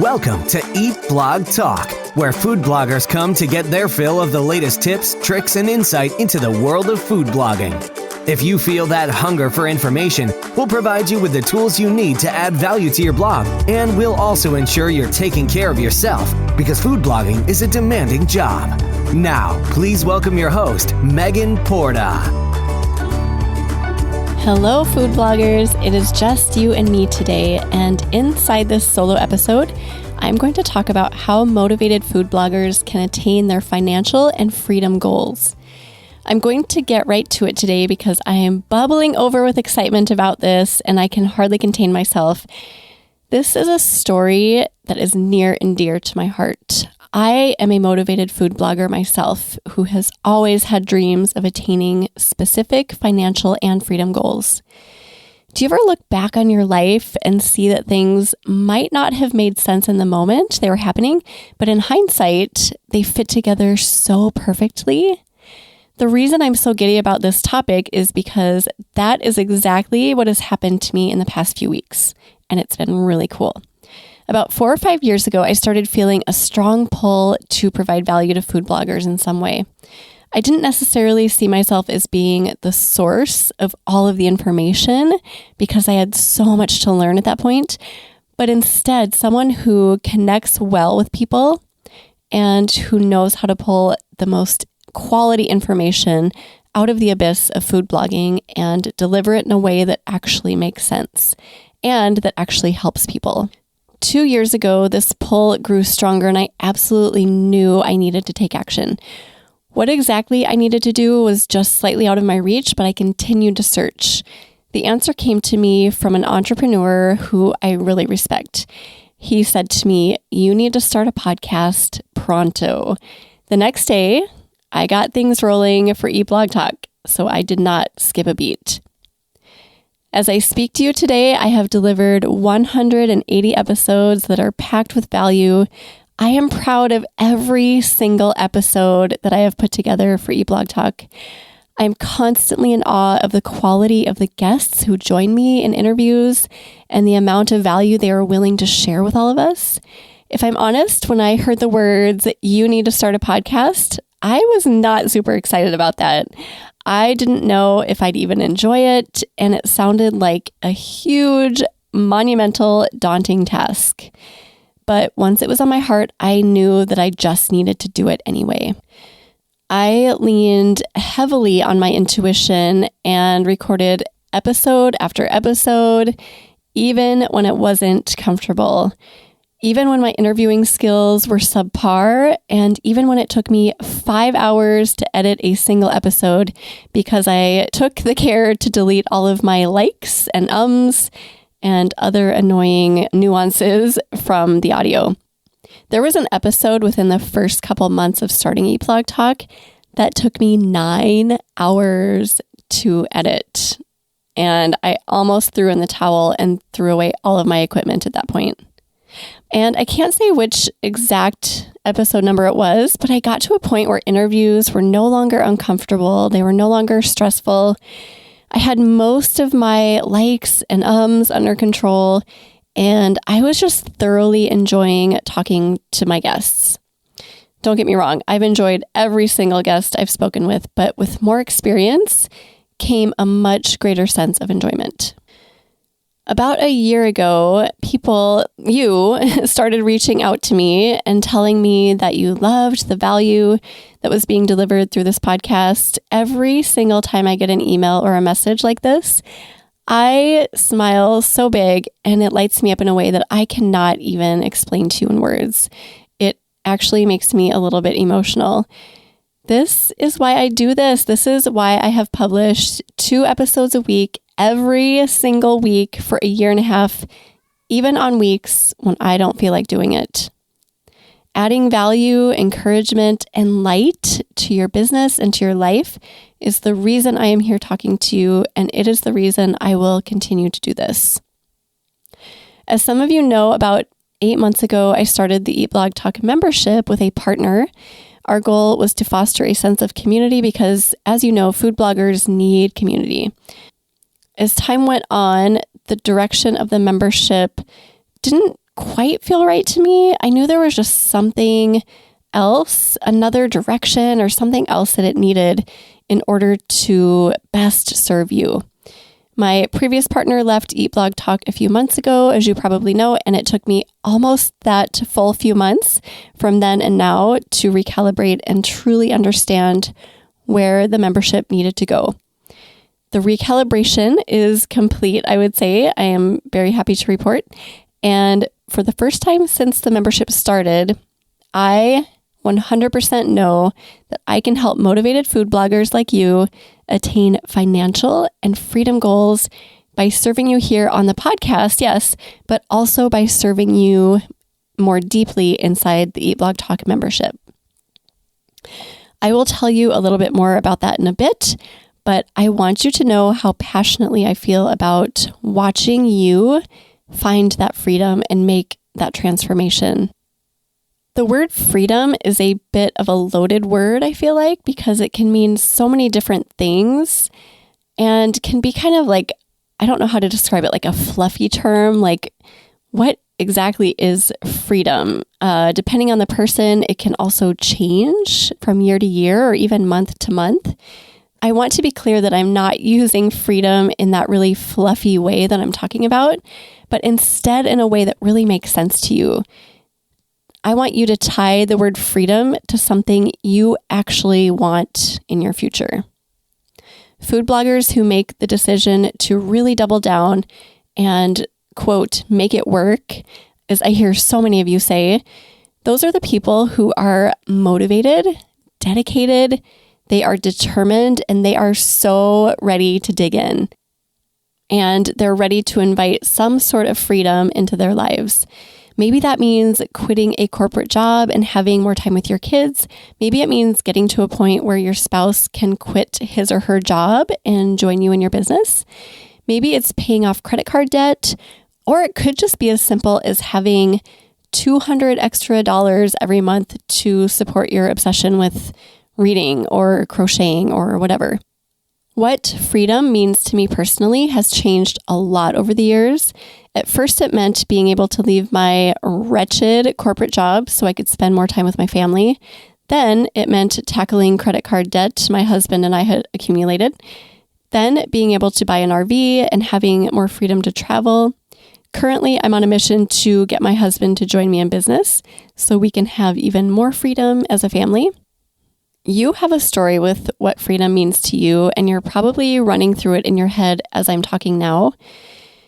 Welcome to Eat Blog Talk, where food bloggers come to get their fill of the latest tips, tricks, and insight into the world of food blogging. If you feel that hunger for information, we'll provide you with the tools you need to add value to your blog, and we'll also ensure you're taking care of yourself, because food blogging is a demanding job. Now, please welcome your host, Megan Porta. Hello, food bloggers. It is just you and me today, and inside this solo episode, I'm going to talk about how motivated food bloggers can attain their financial and freedom goals. I'm going to get right to it today because I am bubbling over with excitement about this, and I can hardly contain myself. This is a story that is near and dear to my heart. I am a motivated food blogger myself who has always had dreams of attaining specific financial and freedom goals. Do you ever look back on your life and see that things might not have made sense in the moment they were happening, but in hindsight, they fit together so perfectly? The reason I'm so giddy about this topic is because that is exactly what has happened to me in the past few weeks, and it's been really cool. About 4 or 5 years ago, I started feeling a strong pull to provide value to food bloggers in some way. I didn't necessarily see myself as being the source of all of the information because I had so much to learn at that point, but instead someone who connects well with people and who knows how to pull the most quality information out of the abyss of food blogging and deliver it in a way that actually makes sense and that actually helps people. 2 years ago, this pull grew stronger and I absolutely knew I needed to take action. What exactly I needed to do was just slightly out of my reach, but I continued to search. The answer came to me from an entrepreneur who I really respect. He said to me, "You need to start a podcast pronto." The next day, I got things rolling for Eat Blog Talk, so I did not skip a beat. As I speak to you today, I have delivered 180 episodes that are packed with value. I am proud of every single episode that I have put together for Eat Blog Talk. I'm constantly in awe of the quality of the guests who join me in interviews and the amount of value they are willing to share with all of us. If I'm honest, when I heard the words, "You need to start a podcast," I was not super excited about that. I didn't know if I'd even enjoy it, and it sounded like a huge, monumental, daunting task. But once it was on my heart, I knew that I just needed to do it anyway. I leaned heavily on my intuition and recorded episode after episode, even when it wasn't comfortable. Even when my interviewing skills were subpar, and even when it took me 5 hours to edit a single episode because I took the care to delete all of my likes and ums and other annoying nuances from the audio. There was an episode within the first couple months of starting Eat Blog Talk that took me 9 hours to edit, and I almost threw in the towel and threw away all of my equipment at that point. And I can't say which exact episode number it was, but I got to a point where interviews were no longer uncomfortable. They were no longer stressful. I had most of my likes and ums under control, and I was just thoroughly enjoying talking to my guests. Don't get me wrong, I've enjoyed every single guest I've spoken with, but with more experience came a much greater sense of enjoyment. About a year ago, you started reaching out to me and telling me that you loved the value that was being delivered through this podcast. Every single time I get an email or a message like this, I smile so big and it lights me up in a way that I cannot even explain to you in words. It actually makes me a little bit emotional. This is why I do this. This is why I have published 2 episodes a week every single week for a year and a half, even on weeks when I don't feel like doing it. Adding value, encouragement, and light to your business and to your life is the reason I am here talking to you, and it is the reason I will continue to do this. As some of you know, about 8 months ago, I started the Eat Blog Talk membership with a partner. Our goal was to foster a sense of community because, as you know, food bloggers need community. As time went on, the direction of the membership didn't quite feel right to me. I knew there was just something else, another direction or something else that it needed in order to best serve you. My previous partner left Eat Blog Talk a few months ago, as you probably know, and it took me almost that full few months from then and now to recalibrate and truly understand where the membership needed to go. The recalibration is complete, I would say. I am very happy to report. And for the first time since the membership started, I 100% know that I can help motivated food bloggers like you attain financial and freedom goals by serving you here on the podcast, yes, but also by serving you more deeply inside the Eat Blog Talk membership. I will tell you a little bit more about that in a bit, but I want you to know how passionately I feel about watching you find that freedom and make that transformation. The word freedom is a bit of a loaded word, I feel like, because it can mean so many different things and can be kind of like, I don't know how to describe it, like a fluffy term. Like, what exactly is freedom? Depending on the person, it can also change from year to year or even month to month. I want to be clear that I'm not using freedom in that really fluffy way that I'm talking about, but instead in a way that really makes sense to you. I want you to tie the word freedom to something you actually want in your future. Food bloggers who make the decision to really double down and, quote, make it work, as I hear so many of you say, those are the people who are motivated, dedicated, they are determined, and they are so ready to dig in. And they're ready to invite some sort of freedom into their lives. Maybe that means quitting a corporate job and having more time with your kids. Maybe it means getting to a point where your spouse can quit his or her job and join you in your business. Maybe it's paying off credit card debt, or it could just be as simple as having $200 extra every month to support your obsession with reading or crocheting or whatever. What freedom means to me personally has changed a lot over the years. At first, it meant being able to leave my wretched corporate job so I could spend more time with my family. Then it meant tackling credit card debt my husband and I had accumulated. Then being able to buy an RV and having more freedom to travel. Currently, I'm on a mission to get my husband to join me in business so we can have even more freedom as a family. You have a story with what freedom means to you, and you're probably running through it in your head as I'm talking now.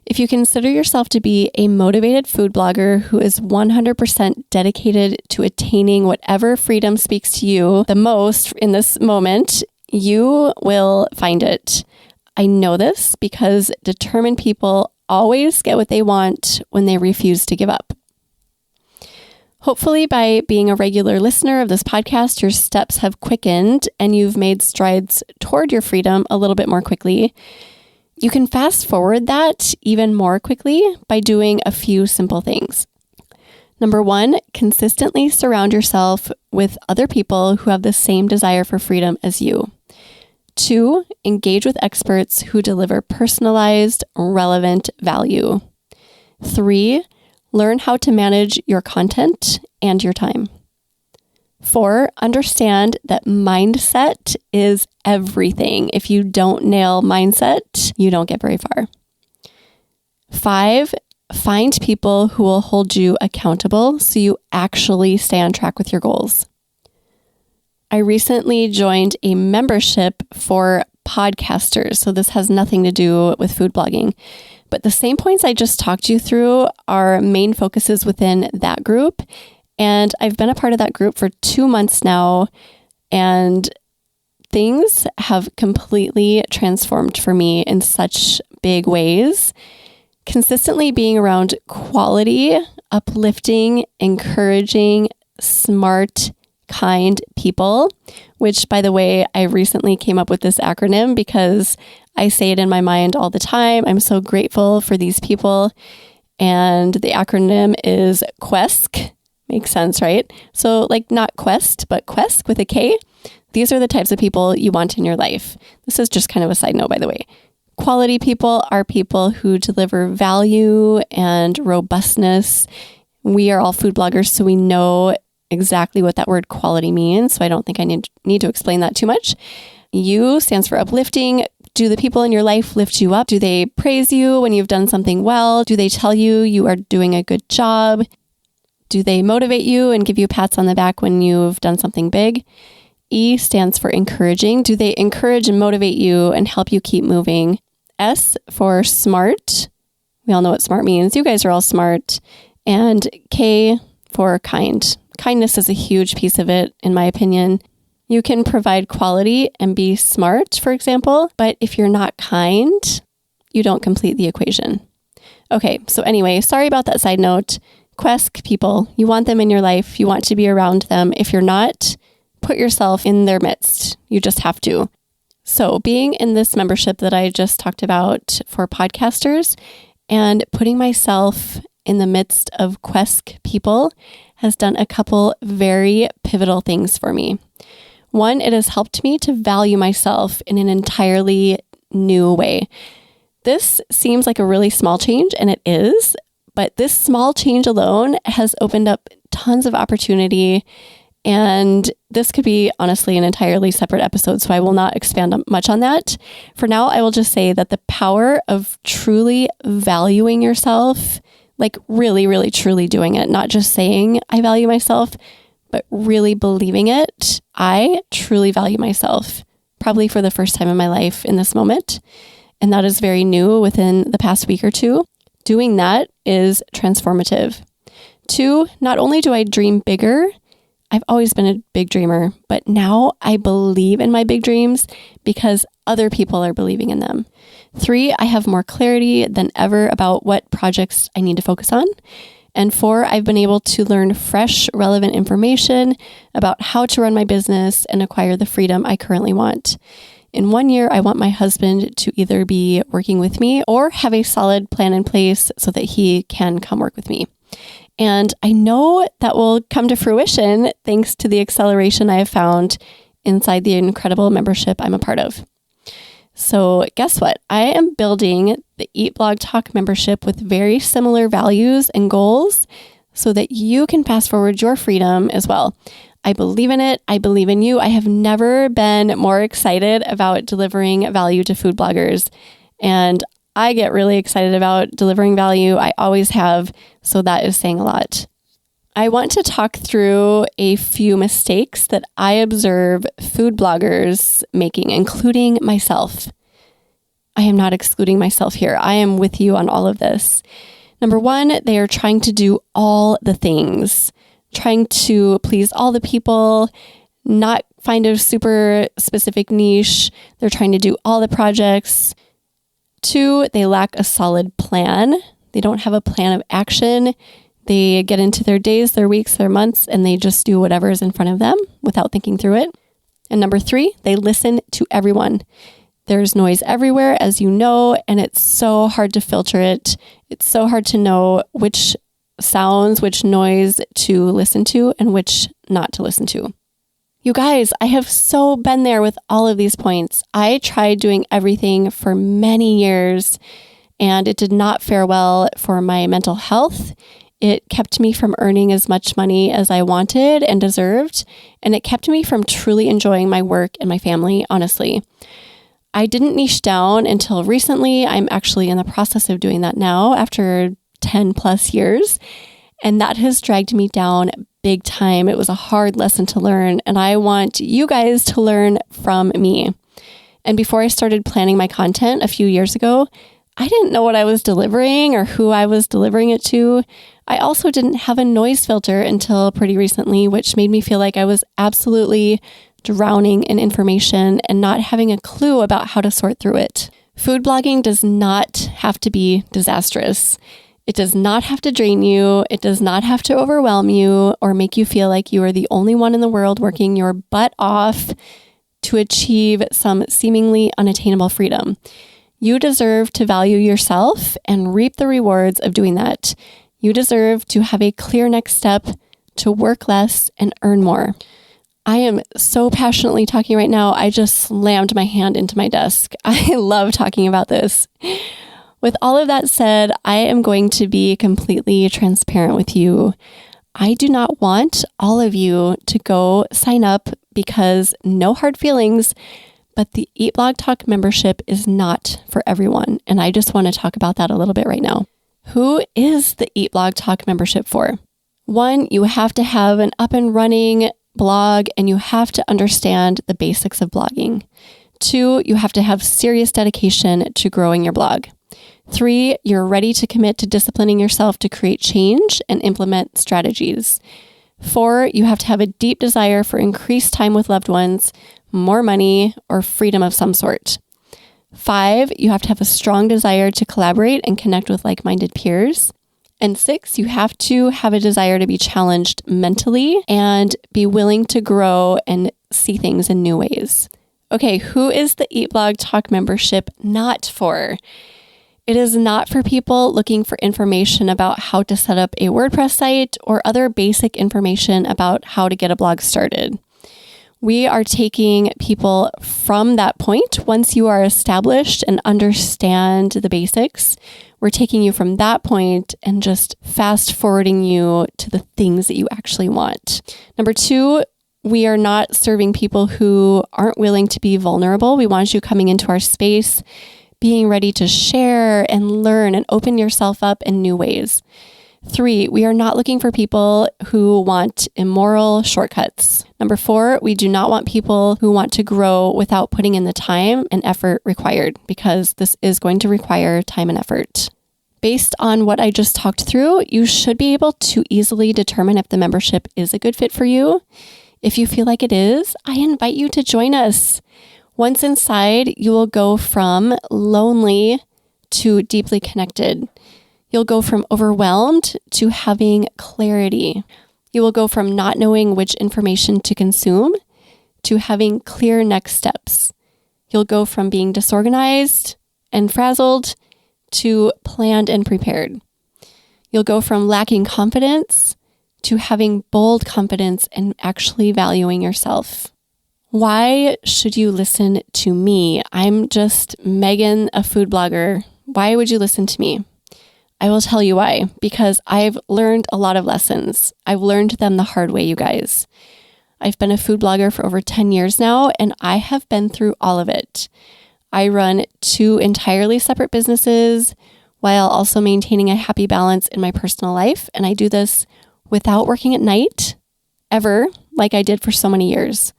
If you consider yourself to be a motivated food blogger who is 100% dedicated to attaining whatever freedom speaks to you the most in this moment, you will find it. I know this because determined people always get what they want when they refuse to give up. Hopefully, by being a regular listener of this podcast, your steps have quickened and you've made strides toward your freedom a little bit more quickly. You can fast forward that even more quickly by doing a few simple things. Number one, consistently surround yourself with other people who have the same desire for freedom as you. 2, engage with experts who deliver personalized, relevant value. 3, learn how to manage your content and your time. 4, understand that mindset is everything. If you don't nail mindset, you don't get very far. 5, find people who will hold you accountable so you actually stay on track with your goals. I recently joined a membership for podcasters, so this has nothing to do with food blogging. But the same points I just talked you through are main focuses within that group. And I've been a part of that group for 2 months now, and things have completely transformed for me in such big ways. Consistently being around quality, uplifting, encouraging, smart, kind people, which, by the way, I recently came up with this acronym because I say it in my mind all the time. I'm so grateful for these people. And the acronym is QUESC. Makes sense, right? So like not Quest, but QUESC with a K. These are the types of people you want in your life. This is just kind of a side note, by the way. Quality people are people who deliver value and robustness We are all food bloggers, so we know exactly what that word quality means. So I don't think I need to explain that too much. U stands for uplifting. Do the people in your life lift you up? Do they praise you when you've done something well? Do they tell you you are doing a good job? Do they motivate you and give you pats on the back when you've done something big? E stands for encouraging. Do they encourage and motivate you and help you keep moving? S for smart. We all know what smart means. You guys are all smart. And K for kind. Kindness is a huge piece of it, in my opinion. You can provide quality and be smart, for example, but if you're not kind, you don't complete the equation. Okay, so anyway, sorry about that side note. Quest people, you want them in your life. You want to be around them. If you're not, put yourself in their midst. You just have to. So being in this membership that I just talked about for podcasters and putting myself in the midst of Quest people has done a couple very pivotal things for me. One, it has helped me to value myself in an entirely new way. This seems like a really small change, and it is, but this small change alone has opened up tons of opportunity, and this could be honestly an entirely separate episode, so I will not expand much on that. For now, I will just say that the power of truly valuing yourself, like really, really, truly doing it, not just saying I value myself, but really believing it. I truly value myself, probably for the first time in my life in this moment. And that is very new within the past week or two. Doing that is transformative. 2, not only do I dream bigger, I've always been a big dreamer, but now I believe in my big dreams because other people are believing in them. 3, I have more clarity than ever about what projects I need to focus on. And 4, I've been able to learn fresh, relevant information about how to run my business and acquire the freedom I currently want. In 1 year, I want my husband to either be working with me or have a solid plan in place so that he can come work with me. And I know that will come to fruition thanks to the acceleration I have found inside the incredible membership I'm a part of. So guess what? I am building the Eat Blog Talk membership with very similar values and goals so that you can fast forward your freedom as well. I believe in it. I believe in you. I have never been more excited about delivering value to food bloggers. And I get really excited about delivering value. I always have. So that is saying a lot. I want to talk through a few mistakes that I observe food bloggers making, including myself. I am not excluding myself here. I am with you on all of this. Number 1, they are trying to do all the things, trying to please all the people, not find a super specific niche. They're trying to do all the projects. 2, they lack a solid plan. They don't have a plan of action. They get into their days, their weeks, their months, and they just do whatever is in front of them without thinking through it. And number 3, they listen to everyone. There's noise everywhere, as you know, and it's so hard to filter it. It's so hard to know which sounds, which noise to listen to and which not to listen to. You guys, I have so been there with all of these points. I tried doing everything for many years, and it did not fare well for my mental health. It kept me from earning as much money as I wanted and deserved, and it kept me from truly enjoying my work and my family, honestly. I didn't niche down until recently. I'm actually in the process of doing that now after 10 plus years, and that has dragged me down big time. It was a hard lesson to learn, and I want you guys to learn from me. And before I started planning my content a few years ago, I didn't know what I was delivering or who I was delivering it to. I also didn't have a noise filter until pretty recently, which made me feel like I was absolutely drowning in information and not having a clue about how to sort through it. Food blogging does not have to be disastrous. It does not have to drain you. It does not have to overwhelm you or make you feel like you are the only one in the world working your butt off to achieve some seemingly unattainable freedom. You deserve to value yourself and reap the rewards of doing that. You deserve to have a clear next step to work less and earn more. I am so passionately talking right now. I just slammed my hand into my desk. I love talking about this. With all of that said, I am going to be completely transparent with you. I do not want all of you to go sign up because no hard feelings, but the Eat Blog Talk membership is not for everyone. And I just want to talk about that a little bit right now. Who is the Eat Blog Talk membership for? One, you have to have an up and running blog and you have to understand the basics of blogging. 2, you have to have serious dedication to growing your blog. 3, you're ready to commit to disciplining yourself to create change and implement strategies. 4, you have to have a deep desire for increased time with loved ones, more money, or freedom of some sort. 5, you have to have a strong desire to collaborate and connect with like-minded peers. And 6, you have to have a desire to be challenged mentally and be willing to grow and see things in new ways. Okay, who is the Eat Blog Talk membership not for? It is not for people looking for information about how to set up a WordPress site or other basic information about how to get a blog started. We are taking people from that point. Once you are established and understand the basics, we're taking you from that point and just fast forwarding you to the things that you actually want. Number 2, we are not serving people who aren't willing to be vulnerable. We want you coming into our space, being ready to share and learn and open yourself up in new ways. 3, we are not looking for people who want immoral shortcuts. Number 4, we do not want people who want to grow without putting in the time and effort required, because this is going to require time and effort. Based on what I just talked through, you should be able to easily determine if the membership is a good fit for you. If you feel like it is, I invite you to join us. Once inside, you will go from lonely to deeply connected. You'll go from overwhelmed to having clarity. You will go from not knowing which information to consume to having clear next steps. You'll go from being disorganized and frazzled to planned and prepared. You'll go from lacking confidence to having bold confidence and actually valuing yourself. Why should you listen to me? I'm just Megan, a food blogger. Why would you listen to me? I will tell you why. Because I've learned a lot of lessons. I've learned them the hard way, you guys. I've been a food blogger for over 10 years now, and I have been through all of it. I run 2 entirely separate businesses while also maintaining a happy balance in my personal life. And I do this without working at night, ever, like I did for so many years.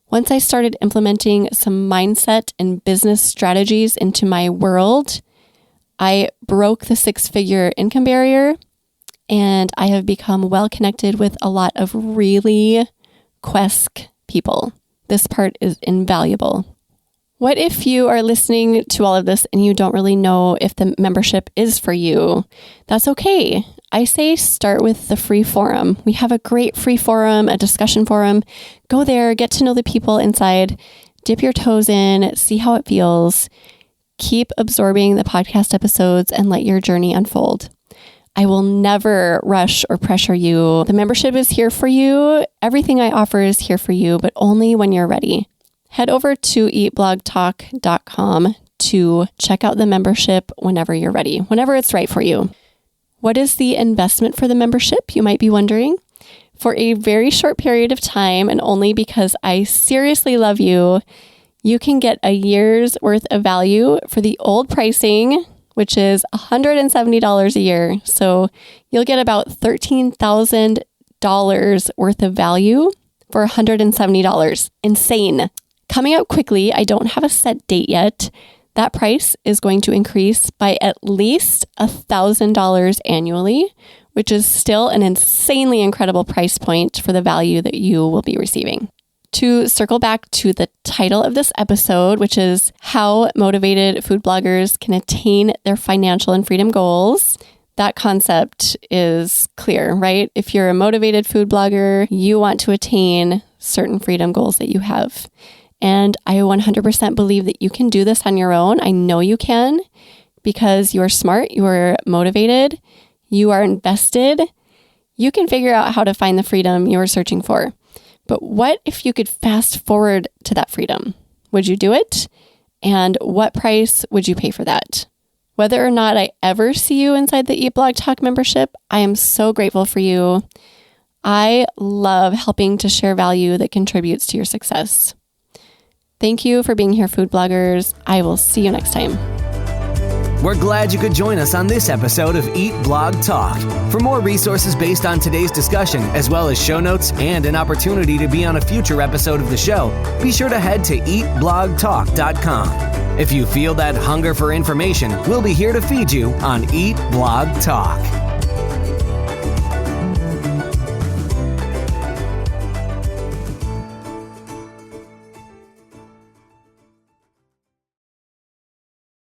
Once I started implementing some mindset and business strategies into my world, I broke the 6-figure income barrier, and I have become well connected with a lot of really Quest people. This part is invaluable. What if you are listening to all of this and you don't really know if the membership is for you? That's okay. I say start with the free forum. We have a great free forum, a discussion forum. Go there, get to know the people inside, dip your toes in, see how it feels. Keep absorbing the podcast episodes and let your journey unfold. I will never rush or pressure you. The membership is here for you. Everything I offer is here for you, but only when you're ready. Head over to eatblogtalk.com to check out the membership whenever you're ready, whenever it's right for you. What is the investment for the membership, you might be wondering? For a very short period of time, and only because I seriously love you, you can get a year's worth of value for the old pricing, which is $170 a year. So you'll get about $13,000 worth of value for $170. Insane. Coming up quickly, I don't have a set date yet. That price is going to increase by at least $1,000 annually, which is still an insanely incredible price point for the value that you will be receiving. To circle back to the title of this episode, which is How Motivated Food Bloggers Can Attain Their Financial and Freedom Goals, that concept is clear, right? If you're a motivated food blogger, you want to attain certain freedom goals that you have. And I 100% believe that you can do this on your own. I know you can, because you are smart, you are motivated, you are invested. You can figure out how to find the freedom you are searching for. But what if you could fast forward to that freedom? Would you do it? And what price would you pay for that? Whether or not I ever see you inside the Eat Blog Talk membership, I am so grateful for you. I love helping to share value that contributes to your success. Thank you for being here, food bloggers. I will see you next time. We're glad you could join us on this episode of Eat Blog Talk. For more resources based on today's discussion, as well as show notes and an opportunity to be on a future episode of the show, be sure to head to eatblogtalk.com. If you feel that hunger for information, we'll be here to feed you on Eat Blog Talk.